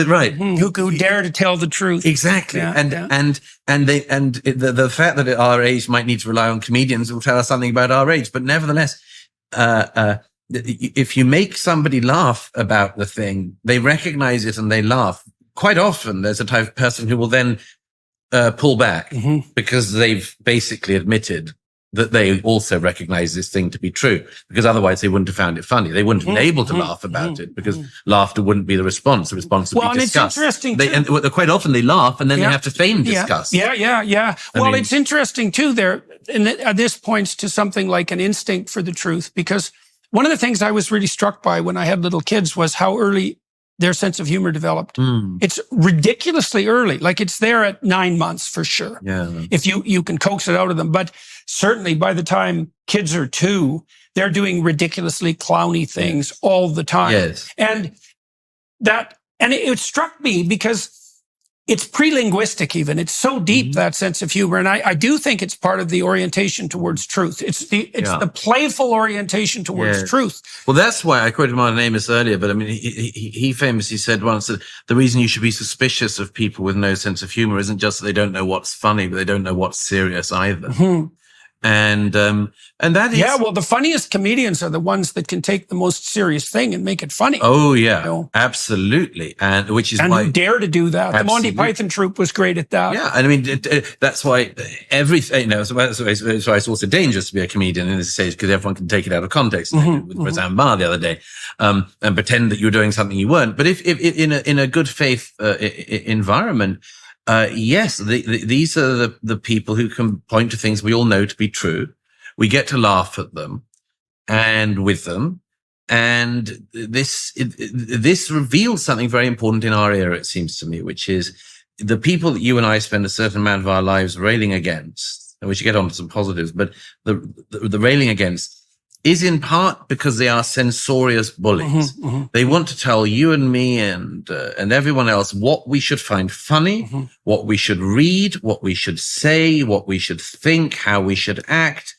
Right. Who dare to tell the truth. Exactly. And the fact that at our age might need to rely on comedians will tell us something about our age. But nevertheless, if you make somebody laugh about the thing, they recognize it and they laugh. Quite often there's a type of person who will then pull back because they've basically admitted that they also recognize this thing to be true, because otherwise they wouldn't have found it funny. They wouldn't have been able to laugh about it, because laughter wouldn't be the response. The response would be disgust. Well, it's interesting and quite often they laugh and then they have to feign disgust. Yeah. Well, it's interesting too there. And this points to something like an instinct for the truth, because one of the things I was really struck by when I had little kids was how early their sense of humor developed. It's ridiculously early. Like, it's there at 9 months for sure. Yeah. If you can coax it out of them. But certainly by the time kids are 2, they're doing ridiculously clowny things all the time. Yes. And it struck me because it's pre-linguistic even. It's so deep, that sense of humor. And I do think it's part of the orientation towards truth. It's the playful orientation towards truth. Well, that's why I quoted Martin Amis earlier, but I mean, he famously said once that the reason you should be suspicious of people with no sense of humor isn't just that they don't know what's funny, but they don't know what's serious either. And that is... Yeah, well, the funniest comedians are the ones that can take the most serious thing and make it funny. Oh, yeah, absolutely. And which is why... who dare to do that. The Monty Python troupe was great at that. Yeah, and I mean, that's why everything, so that's why it's also dangerous to be a comedian in this stage, because everyone can take it out of context. With Roseanne Barr the other day, and pretend that you're doing something you weren't. But if in a good faith environment, yes, these are the people who can point to things we all know to be true. We get to laugh at them and with them. And this reveals something very important in our era, it seems to me, which is the people that you and I spend a certain amount of our lives railing against. And we should get on to some positives, but the railing against is in part because they are censorious bullies. They want to tell you and me and everyone else what we should find funny, what we should read, what we should say, what we should think, how we should act.